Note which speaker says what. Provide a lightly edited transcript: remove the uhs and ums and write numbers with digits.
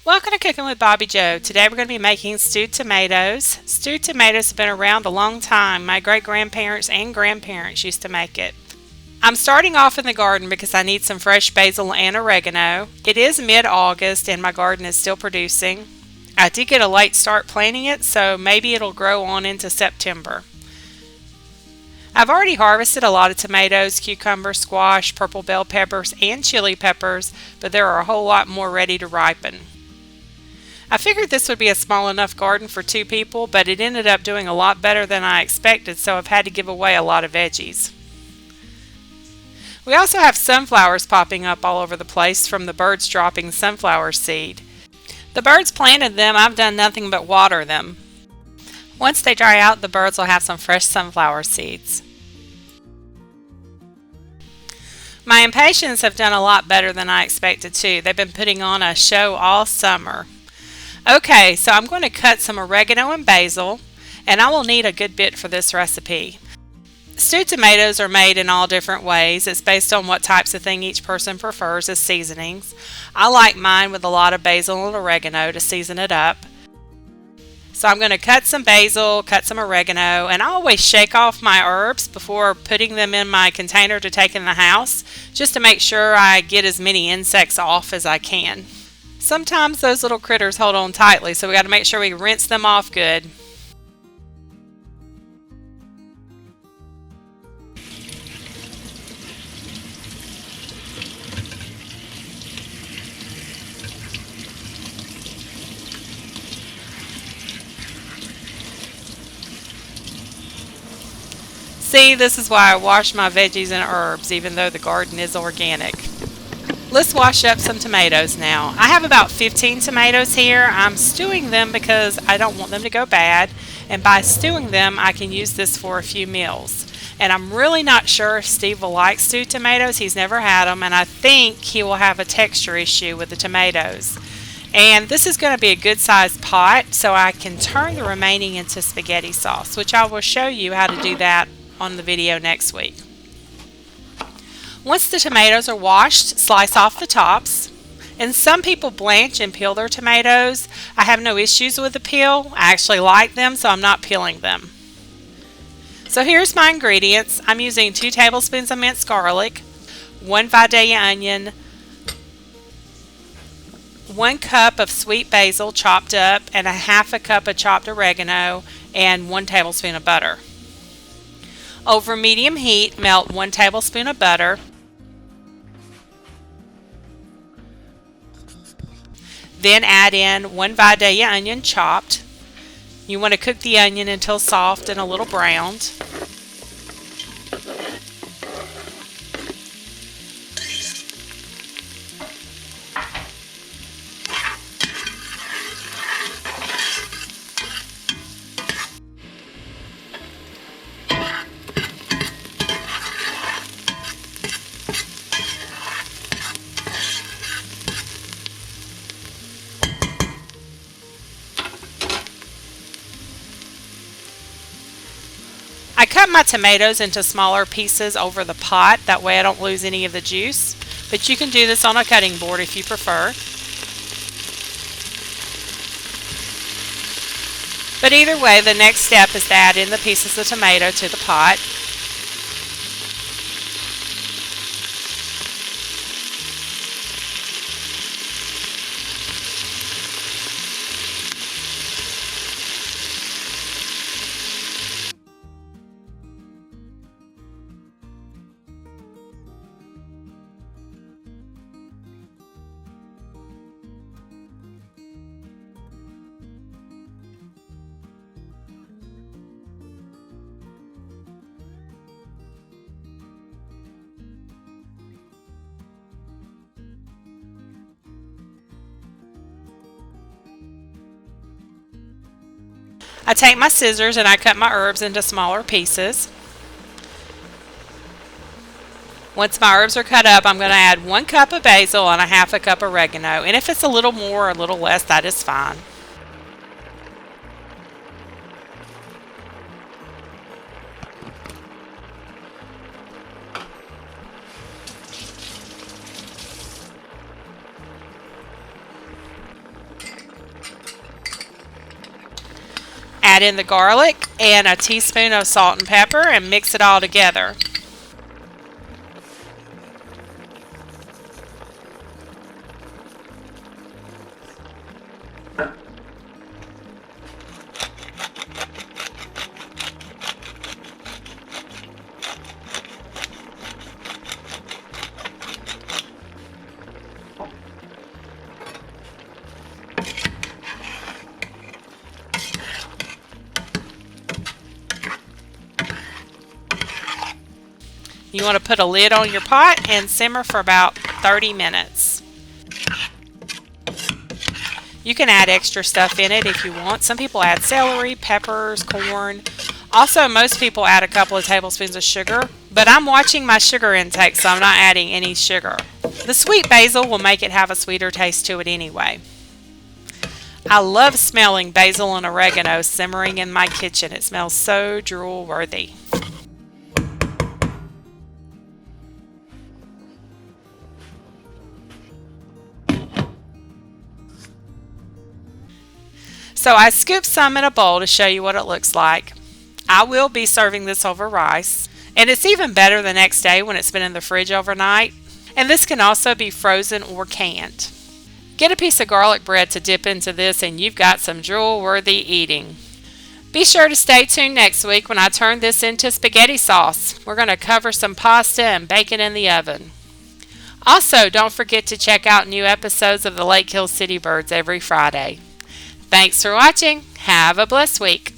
Speaker 1: Welcome to Cooking with Bobby Joe. Today we're going to be making stewed tomatoes. Stewed tomatoes have been around a long time. My great-grandparents and grandparents used to make it. I'm starting off in the garden because I need some fresh basil and oregano. It is mid-August and my garden is still producing. I did get a late start planting it, so maybe it'll grow on into September. I've already harvested a lot of tomatoes, cucumbers, squash, purple bell peppers, and chili peppers, but there are a whole lot more ready to ripen. I figured this would be a small enough garden for 2 people, but it ended up doing a lot better than I expected, so I've had to give away a lot of veggies. We also have sunflowers popping up all over the place from the birds dropping sunflower seed. The birds planted them. I've done nothing but water them. Once they dry out, the birds will have some fresh sunflower seeds. My impatiens have done a lot better than I expected too. They've been putting on a show all summer. Okay, so I'm going to cut some oregano and basil, and I will need a good bit for this recipe. Stewed tomatoes are made in all different ways. It's based on what types of thing each person prefers as seasonings. I like mine with a lot of basil and oregano to season it up. So I'm going to cut some basil, cut some oregano, and I always shake off my herbs before putting them in my container to take in the house, just to make sure I get as many insects off as I can. Sometimes those little critters hold on tightly, so we got to make sure we rinse them off good. See, this is why I wash my veggies and herbs, even though the garden is organic. Let's wash up some tomatoes now. I have about 15 tomatoes here. I'm stewing them because I don't want them to go bad, and by stewing them I can use this for a few meals. And I'm really not sure if Steve will like stewed tomatoes. He's never had them, and I think he will have a texture issue with the tomatoes. And this is going to be a good sized pot, so I can turn the remaining into spaghetti sauce, which I will show you how to do that on the video next week. Once the tomatoes are washed, slice off the tops. And some people blanch and peel their tomatoes. I have no issues with the peel. I actually like them, so I'm not peeling them. So here's my ingredients. I'm using 2 tablespoons of minced garlic, 1 Vidalia onion, 1 cup of sweet basil chopped up, and a half a cup of chopped oregano, and 1 tablespoon of butter. Over medium heat, melt 1 tablespoon of butter. Then add in 1 Vidalia onion chopped. You want to cook the onion until soft and a little browned. I cut my tomatoes into smaller pieces over the pot, that way I don't lose any of the juice, but you can do this on a cutting board if you prefer. But either way, the next step is to add in the pieces of tomato to the pot. I take my scissors and I cut my herbs into smaller pieces. Once my herbs are cut up, I'm going to add 1 cup of basil and a half a cup of oregano. And if it's a little more or a little less, that is fine. Add in the garlic and a teaspoon of salt and pepper and mix it all together. You want to put a lid on your pot and simmer for about 30 minutes. You can add extra stuff in it if you want. Some people add celery, peppers, corn. Also, most people add a couple of tablespoons of sugar, but I'm watching my sugar intake, so I'm not adding any sugar. The sweet basil will make it have a sweeter taste to it anyway. I love smelling basil and oregano simmering in my kitchen. It smells so drool-worthy. So I scooped some in a bowl to show you what it looks like. I will be serving this over rice, and it's even better the next day when it's been in the fridge overnight. And this can also be frozen or canned. Get a piece of garlic bread to dip into this and you've got some drool-worthy eating. Be sure to stay tuned next week when I turn this into spaghetti sauce. We're going to cover some pasta and bake it in the oven. Also, don't forget to check out new episodes of the Lake Hill City Birds every Friday. Thanks for watching. Have a blessed week.